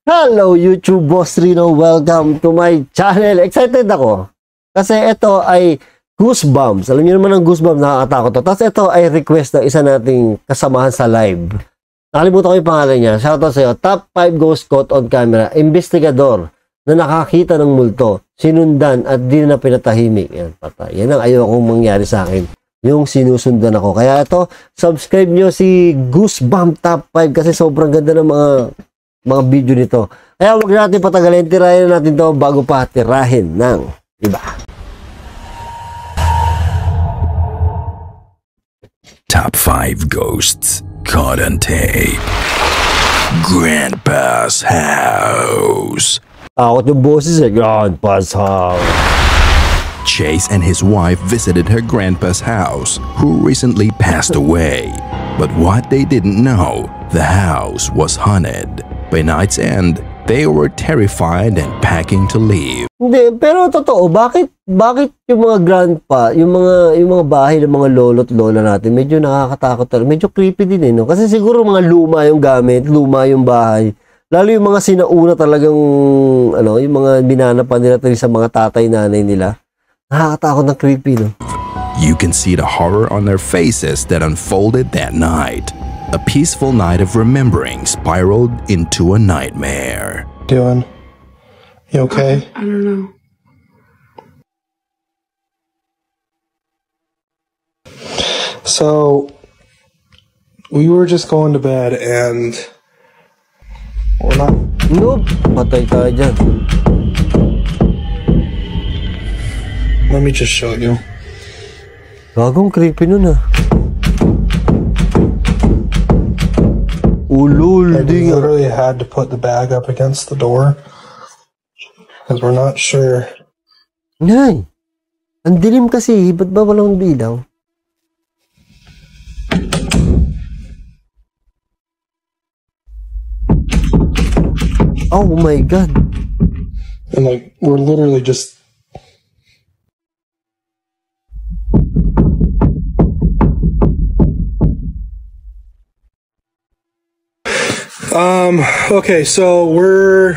Hello YouTube, Boss Rino. Welcome to my channel. Excited ako. Kasi ito ay Goosebumps. Alam niyo naman ang Goosebumps, nakakatakot to. Tapos ito ay request ng isa nating kasamahan sa live. Nakalimutan ko yung pangalan niya. Shoutout sa iyo. Top 5 ghost caught on camera. Investigador na nakakita ng multo. Sinundan at di na pinatahimik. Yan, patay. Yan ang ayaw kong mangyari sa akin. Yung sinusundan ako. Kaya ito, subscribe nyo si Goosebumps Top 5 kasi sobrang ganda ng mga video nito. Kaya huwag natin patagalin, tirahin natin to bago pa tirahin ng iba. Top 5 ghosts caught on tape. Grandpa's house. Takot yung boses eh. Grandpa's house. Chase and his wife visited her grandpa's house, who recently passed away. But what they didn't know, the house was haunted. By night's end, they were terrified and packing to leave. Hindi, pero totoo, bakit yung mga grandpa, yung mga bahay ng mga lolo't lola natin, medyo nakakatakot talaga, medyo creepy din eh, no? Kasi siguro mga luma yung gamit, luma yung bahay. Lalo yung mga sinauna talagang, yung mga binanapan nila sa mga tatay-nanay nila. Nakakatakot ng creepy, no? You can see the horror on their faces that unfolded that night. A peaceful night of remembering spiraled into a nightmare. Doing? You okay? I don't know. So, we were just going to bed and we're not... Nope, patay tayo dyan. Let me just show you. Gagong creepy nun ah. Ulul, And we literally had to put the bag up against the door because we're not sure. Nay, ang dilim kasi, ba't ba walang bilaw? Oh my God. And like, we're literally just... Okay, so we're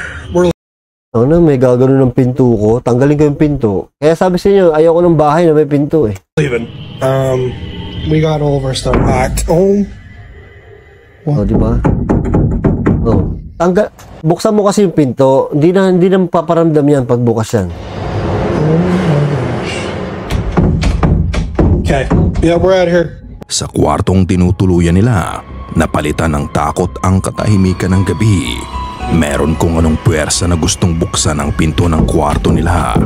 Ano, may gagano ng pinto ko. Tanggalin ko yung pinto. Kaya sabi sa inyo, ayaw ko ng bahay na may pinto eh. leaving. We got all of our stuff packed. Oh. Oh, di ba? Oh. Buksan mo kasi yung pinto. Hindi na paparamdam yan pag bukas yan. Oh my gosh. Okay. Yeah, we're out here. Sa kwartong tinutuluyan nila, napalitan ng takot ang katahimikan ng gabi. Meron kung anong puwersa na gustong buksan ang pinto ng kwarto nila.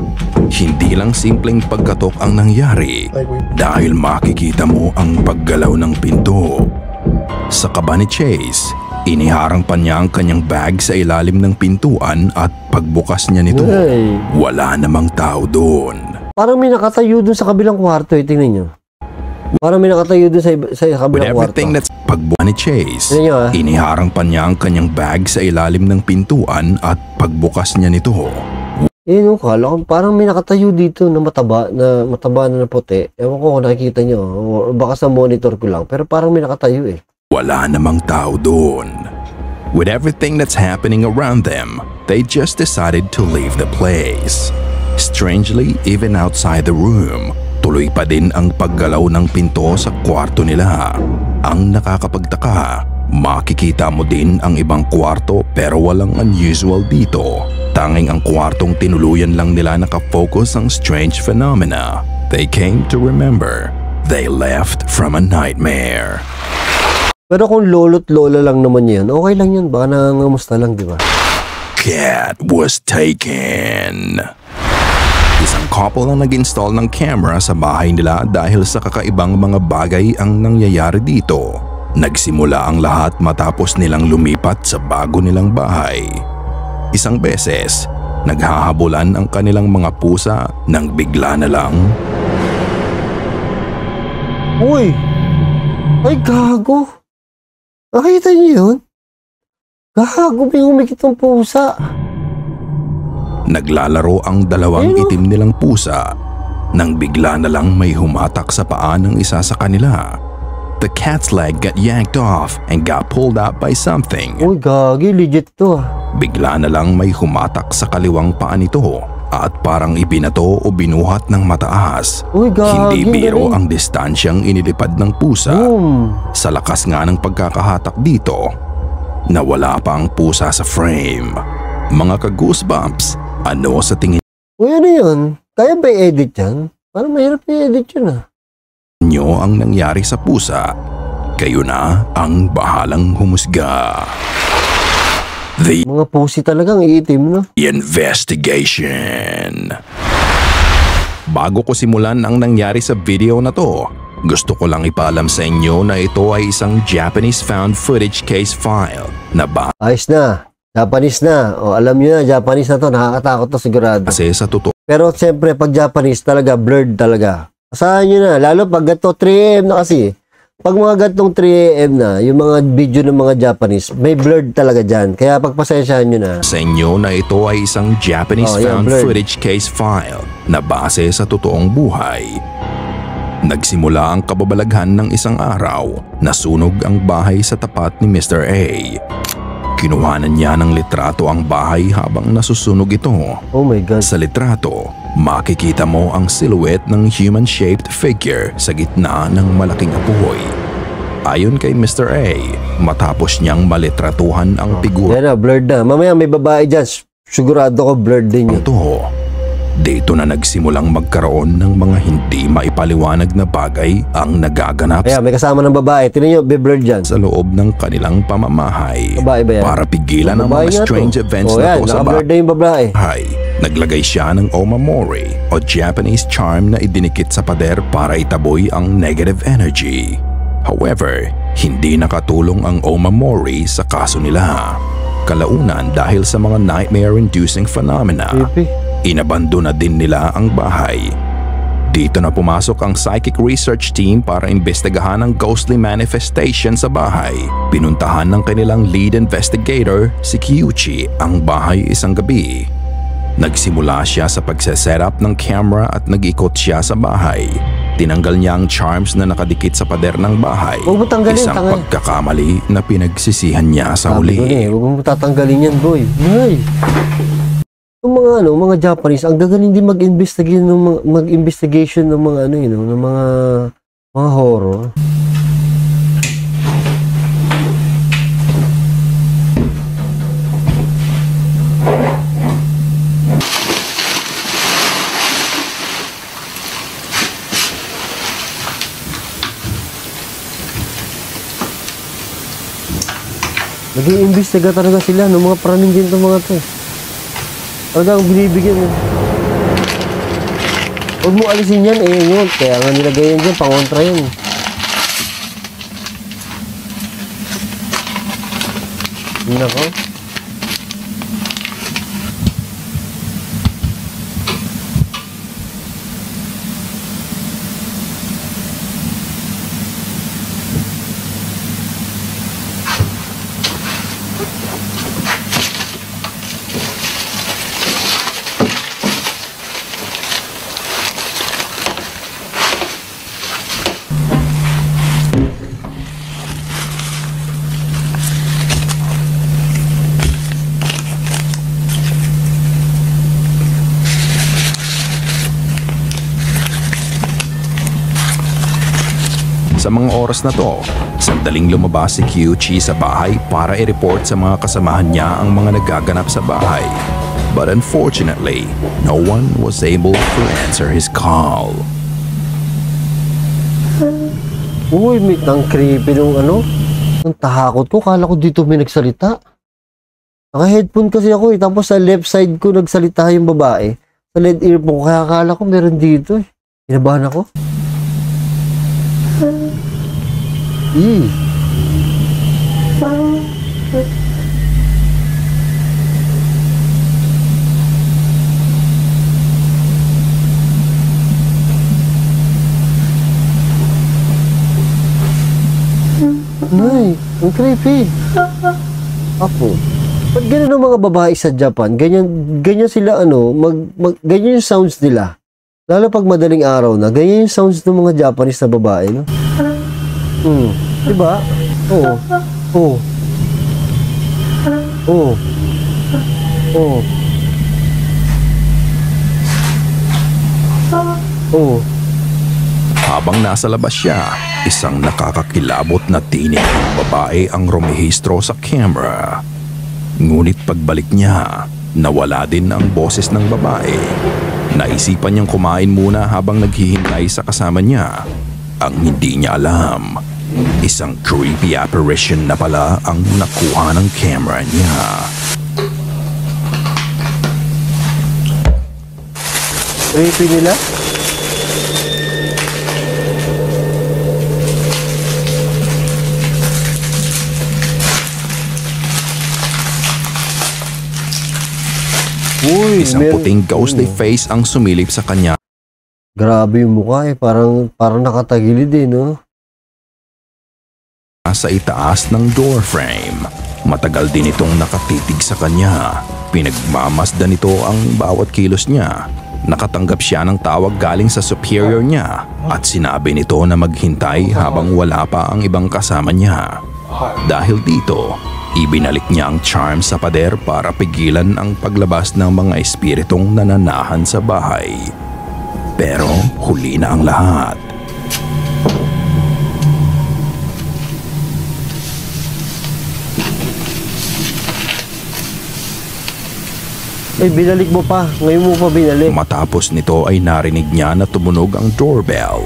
Hindi lang simpleng pagkatok ang nangyari dahil makikita mo ang paggalaw ng pinto. Sa kaba ni Chase, iniharang pa niya ang kanyang bag sa ilalim ng pintuan at pagbukas niya nito, wala namang tao doon. Parang may nakatayo doon sa kabilang kwarto eh, tingnan nyo. Parang may nakatayo doon sa kabilang kwarto. Pagbuka ni Chase, iniharang pa niya ang kanyang bag sa ilalim ng pintuan at pagbukas niya nito. Eh, kala ko parang may nakatayo dito na mataba na puti. Ewan ko kung nakikita nyo. O baka sa monitor ko lang. Pero parang may nakatayo eh. Wala namang tao doon. With everything that's happening around them, they just decided to leave the place. Strangely, even outside the room, tuloy pa din ang paggalaw ng pinto sa kwarto nila. Ang nakakapagtaka, makikita mo din ang ibang kwarto pero walang unusual dito. Tanging ang kwartong tinuluyan lang nila nakafocus ang strange phenomena. They came to remember. They left from a nightmare. Pero kung lolo't lola lang naman yan, okay lang yan. Baka nangangamusta lang, di ba? Cat was taken. Isang couple ang nag-install ng camera sa bahay nila dahil sa kakaibang mga bagay ang nangyayari dito. Nagsimula ang lahat matapos nilang lumipat sa bago nilang bahay. Isang beses, naghahabulan ang kanilang mga pusa nang bigla na lang. Uy! Ay, gago! Nakita niyo yun? Gago, may humikit ng pusa. Naglalaro ang dalawang itim nilang pusa nang bigla na lang may humatak sa paa ng isa sa kanila. The cat's leg got yanked off and got pulled out by something. Uy, gagi, legit to. Bigla na lang may humatak sa kaliwang paa nito at parang ibinato o binuhat ng mataas. Uy, Hindi gaging biro galing. ang distansyang inilipad ng pusa. Sa lakas nga ng pagkakahatak dito, nawala pa ang pusa sa frame. Mga ka-goosebumps, ano sa tingin Uy, ano yun? Kaya ba i-edit yan? Parang mahirap i-edit yun ah. nyo ang nangyari sa pusa? Kayo na ang bahalang humusga. The Mga pusi talagang iitim, no? investigation. Bago ko simulan ang nangyari sa video na to, gusto ko lang ipaalam sa inyo na ito ay isang Japanese found footage case file na Ayos na. Japanese na. O, alam nyo na, Japanese na to. Nakakatakot to sigurado. base sa totoo Pero siyempre, pag Japanese talaga, blurred talaga. Asahan nyo na. Lalo pag gato 3 AM na kasi. Pag mga gatong 3 AM na, yung mga video ng mga Japanese, may blurred talaga dyan. Kaya pagpasensyahan nyo na. sa inyo na ito ay isang Japanese found blurred. footage case file na base sa totoong buhay. Nagsimula ang kababalaghan ng isang araw na sunog ang bahay sa tapat ni Mr. A. Kinuhanan niya ng litrato ang bahay habang nasusunog ito. Oh my God. Sa litrato, makikita mo ang silhouette ng human-shaped figure sa gitna ng malaking apoy. Ayon kay Mr. A, matapos niyang malitratuhan ang figura Yan na, blurred na. Mamaya may babae dyan. Sigurado ko blurred din yun. ito, dito na nagsimulang magkaroon ng mga hindi maipaliwanag na bagay ang nagaganap Kaya may kasama ng babae. Tinan nyo, may blurred dyan. sa loob ng kanilang pamamahay Babae ba yan? para pigilan ang Babae mga nga to. strange events Oh, na yan, to sa naka-blurred na yung babae. bahay. Naglagay siya ng omamori o Japanese charm na idinikit sa pader para itaboy ang negative energy. However, hindi nakatulong ang omamori sa kaso nila. Kalaunan dahil sa mga nightmare-inducing phenomena, Creepy. inabandona din nila ang bahay. Dito na pumasok ang psychic research team para imbestigahan ang ghostly manifestation sa bahay. Pinuntahan ng kanilang lead investigator, si Kyuchi, ang bahay isang gabi. Nagsimula siya sa pagse-setup ng camera at nag-ikot siya sa bahay. Tinanggal niya ang charms na nakadikit sa pader ng bahay. Huwag mo tanggalin, Isang tangay. pagkakamali na pinagsisihan niya sa Sabi ko na eh, huli. huwag mo tatanggalin yan, boy. Ay! Yung mga mga Japanese, ang gagaling din mag-investigation ng mga ng mga horror. Nag-iimbestiga talaga sila ng mga praning din itong mga to. Talagang binibigyan mo. Huwag mo alisin yan, yun. Kaya nga nilagay yan dyan, pangontra yan. Yun ako. Sa mga oras na to, sandaling lumabas si Kyuchi sa bahay para i-report sa mga kasamahan niya ang mga nagaganap sa bahay. But unfortunately, no one was able to answer his call. Uy, ang creepy nung ang tahakot ko. Kala ko dito may nagsalita. Naka-headphone kasi ako eh. Tapos sa left side ko nagsalita yung babae. Sa lead earphone ko. Kaya akala ko meron dito eh. Kinabahan ako. Ay, ang creepy. Apo. Ba't ganyan ang mga babae sa Japan? Ganyan sila ganyan yung sounds nila. Lalo pag madaling araw na, ganyan yung sounds ng mga Japanese na babae, no? Diba? Oo. Oo. Oo. Oh. Oh. Habang nasa labas siya, isang nakakakilabot na tinig ng babae ang rumehistro sa camera. Ngunit pagbalik niya, nawala din ang boses ng babae. Naisipan niyang kumain muna habang naghihintay sa kasama niya. Ang hindi niya alam, isang creepy apparition na pala ang nakuha ng camera niya. Creepy nila? Uy, Isang puting ghostly face ang sumilip sa kanya. Grabe yung mukha eh. Parang nakatagilid eh, no? Sa itaas ng door frame. Matagal din itong nakatitig sa kanya. Pinagmamasdan nito ang bawat kilos niya. Nakatanggap siya ng tawag galing sa superior niya at sinabi nito na maghintay habang wala pa ang ibang kasama niya. Dahil dito, ibinalik niya ang charm sa pader para pigilan ang paglabas ng mga espiritong nananahan sa bahay. Pero huli na ang lahat. Ay, binalik mo pa. Ngayon mo pa binalik. Matapos nito ay narinig niya na tumunog ang doorbell.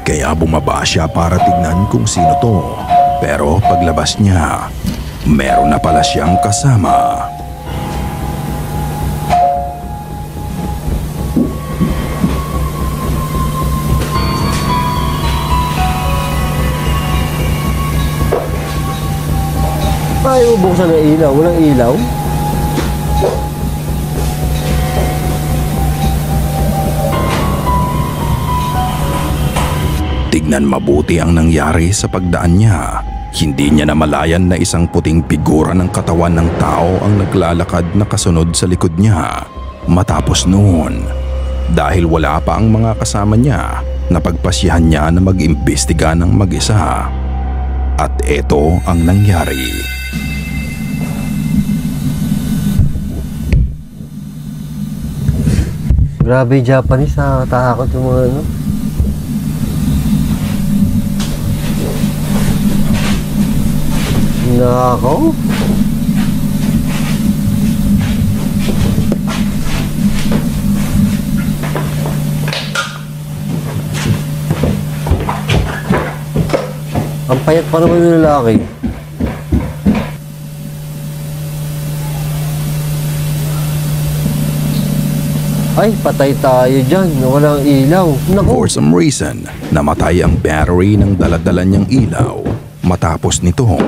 Kaya bumaba siya para tignan kung sino to. Pero paglabas niya, meron na pala siyang kasama. Ayaw mo buksan ng ilaw. Walang ilaw. Tignan mabuti ang nangyari sa pagdaan niya. Hindi niya namalayan na isang puting figura ng katawan ng tao ang naglalakad na kasunod sa likod niya. Matapos noon, dahil wala pa ang mga kasama niya, napagpasyahan niya na mag-imbestiga ng mag-isa. At ito ang nangyari. Grabe Japanese ha. Takot yung mga ano. Nako. Ang payat pa naman yung lalaki. Ay, patay tayo dyan. Walang ilaw. Naku. For some reason, namatay ang battery ng daladala niyang ilaw. Matapos nito,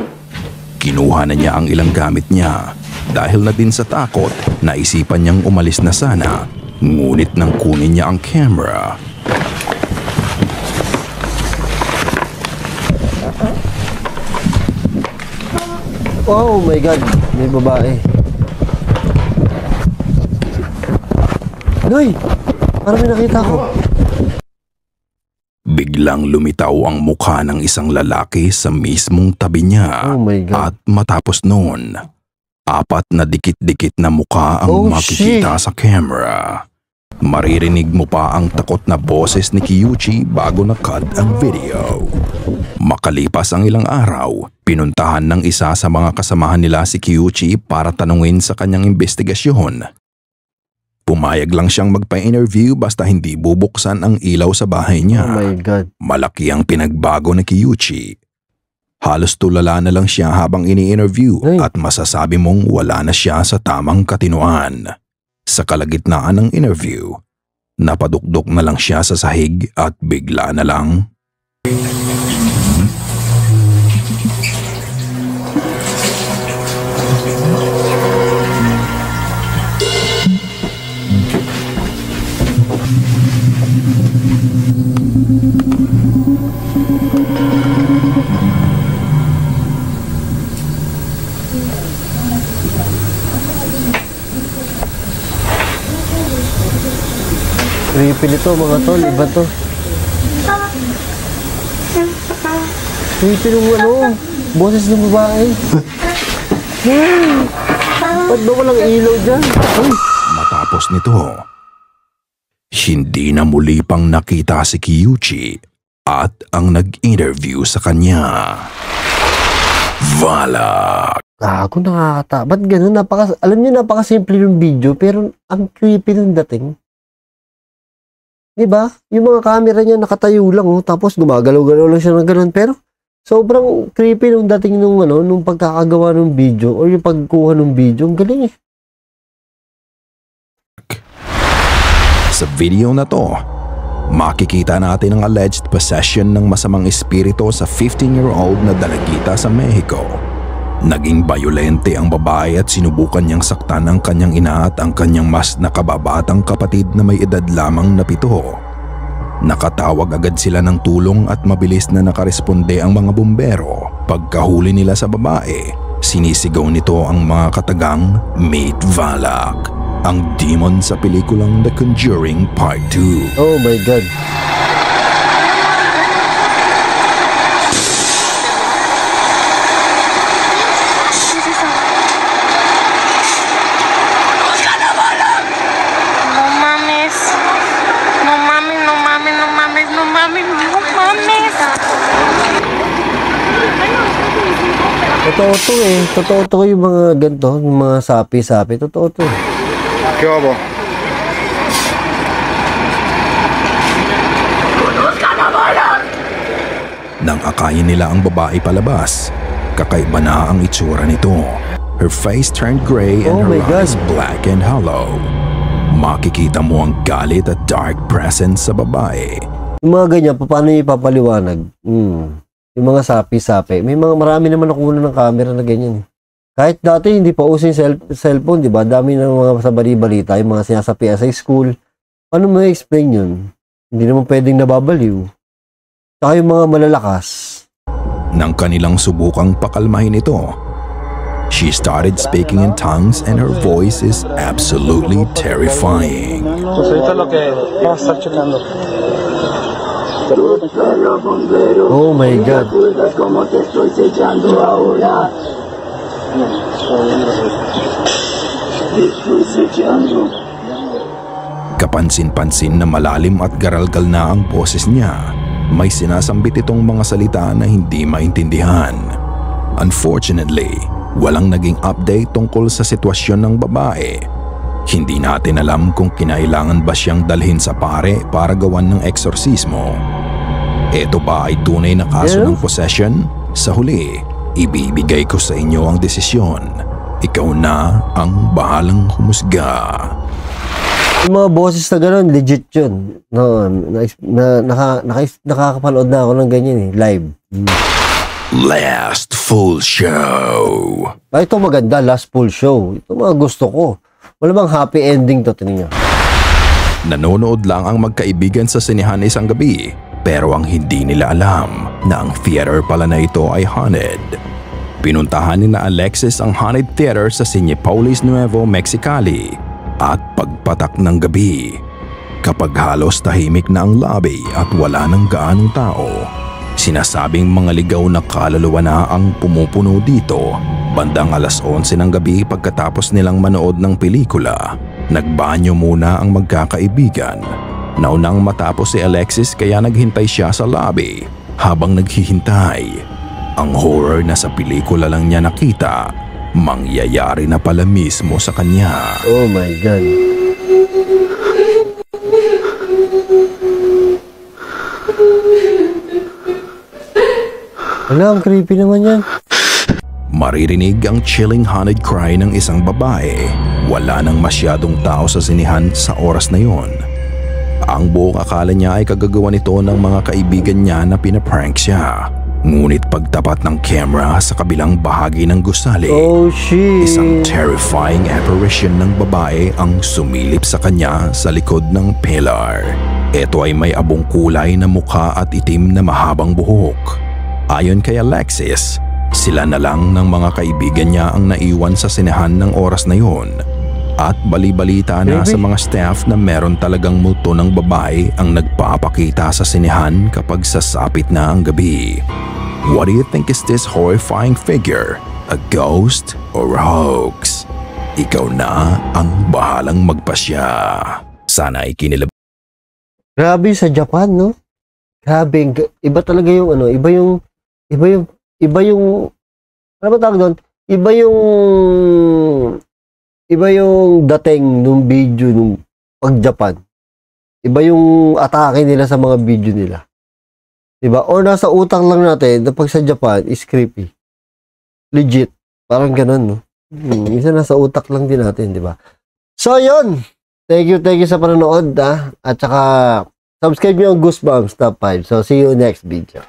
kinuha na niya ang ilang gamit niya. Dahil na din sa takot, naisipan niyang umalis na sana. Ngunit nang kunin niya ang camera, oh my God. May babae. Noy! Parang may nakita ko. biglang lumitaw ang mukha ng isang lalaki sa mismong tabi niya. Oh my God. At matapos noon, 4 na dikit-dikit na mukha ang makikita sa camera. Maririnig mo pa ang takot na boses ni Kiyuchi bago na-cut ang video. Makalipas ang ilang araw, pinuntahan ng isa sa mga kasamahan nila si Kiyuchi para tanungin sa kanyang investigasyon. Pumayag lang siyang magpa-interview basta hindi bubuksan ang ilaw sa bahay niya. Oh my God. Malaki ang pinagbago ni Kiyuchi. Halos tulala na lang siya habang ini-interview at masasabi mong wala na siya sa tamang katinuan. Sa kalagitnaan ng interview, napadukdok na lang siya sa sahig at bigla na lang Creepy nito mga tol, iba to. Creepy nung ano, boses ng babae. Ba't ba walang ilaw dyan? Ay, Matapos nito, hindi na muli pang nakita si Kyuchi at ang nag-interview sa kanya. Valak. gago, nakakata. Ba't ganun? Alam niyo, napakasimple yung video, pero ang creepy nung dating. Diba? Yung mga camera niya nakatayo lang, oh, tapos gumagalaw-galaw lang siya ng ganun, pero sobrang creepy nung dating nung pagkakagawa ng video or yung pagkuha ng video. Ang galing eh. Sa video na to, makikita natin ang alleged possession ng masamang espiritu sa 15-year-old na dalagita sa Mexico. Naging bayolente ang babae at sinubukan niyang saktan ang kanyang ina at ang kanyang mas nakababatang kapatid na may edad lamang na 7. Nakatawag agad sila ng tulong at mabilis na nakaresponde ang mga bumbero. Pagkahuli nila sa babae, sinisigaw nito ang mga katagang Meet Valak, ang demon sa pelikulang The Conjuring Part 2. Oh my God. Totoo to eh. Totoo to yung mga ganito, yung mga sapi-sapi. Totoo to eh. ¿Qué hago? Nang akayin nila ang babae palabas, kakaiba na ang itsura nito. Her face turned gray and Oh my her eyes God. black and hollow. Makikita mo ang galit at dark presence sa babae. Yung mga ganyan, paano yung ipapaliwanag? Yung mga sapi-sapi. May mga marami naman nakuha ng camera na ganyan. Kahit dati hindi pa uso yung cellphone, di ba? Dami ng mga sa bali-balita, yung mga sinasapi sa school. Paano mo i-explain yun? Hindi naman pwedeng nababaliw. Saka yung mga malalakas. Nang kanilang subukang pakalmahin ito, she started speaking in tongues and her voice is absolutely terrifying. Pues ahorita lo que vamos a estar checando. Oh my God. Kapansin-pansin na malalim at garalgal na ang boses niya. May sinasambit itong mga salita na hindi maintindihan. Unfortunately, walang naging update tungkol sa sitwasyon ng babae. Hindi natin alam kung kinailangan ba siyang dalhin sa pare para gawan ng eksorsismo. Ito ba ay tunay na kaso ng possession? Sa huli, ibibigay ko sa inyo ang desisyon. Ikaw na ang bahalang humusga. Yung mga boses na gano'n, legit yun. No, nakakapanood na ako ng ganyan eh, live. Last full show. Ito maganda, last full show. Ito mga gusto ko. Wala bang happy ending to, tingnan nyo? Nanonood lang ang magkaibigan sa sinehan isang gabi, pero ang hindi nila alam na ang theater pala na ito ay haunted. Pinuntahan ni na Alexis ang haunted theater sa Cinepolis Nuevo, Mexicali. At pagpatak ng gabi, kapag halos tahimik na ang lobby at wala nang gaanong tao, sinasabing mga ligaw na kaluluwa na ang pumupuno dito. Bandang 11:00 ng gabi pagkatapos nilang manood ng pelikula, nagbanyo muna ang magkakaibigan. Naunang matapos si Alexis kaya naghintay siya sa lobby. Habang naghihintay, ang horror na sa pelikula lang niya nakita, mangyayari na pala mismo sa kanya. Oh my God. Wala, ang creepy naman yan. Maririnig ang chilling haunted cry ng isang babae. Wala nang masyadong tao sa sinihan sa oras na yon. Ang buong akala niya ay kagagawa nito ng mga kaibigan niya na pinaprank siya. Ngunit pagtapat ng camera sa kabilang bahagi ng gusali, Oh shit. isang terrifying apparition ng babae ang sumilip sa kanya sa likod ng pillar. Ito ay may abong kulay na mukha at itim na mahabang buhok. Ayon kay Alexis, sila na lang ng mga kaibigan niya ang naiwan sa sinehan ng oras na yon. At bali-balita na sa mga staff na meron talagang multo ng babae ang nagpapakita sa sinehan kapag sasapit na ang gabi. What do you think is this horrifying figure? A ghost or a hoax? ikaw na ang bahalang magpasya. Sana ay kinilab... Grabe sa Japan, no? Grabe, iba talaga yung ano, iba yung ano ba tawag doon? Iba yung dating nung video nung pag Japan. Iba yung atake nila sa mga video nila. Diba? Or nasa utak lang natin na pag sa Japan is creepy. Legit. Parang ganun, no? Minsan nasa utak lang din natin, diba? So, yun! Thank you sa panonood, ha? At saka, subscribe nyo ang Goosebumps Top 5. So, see you next video.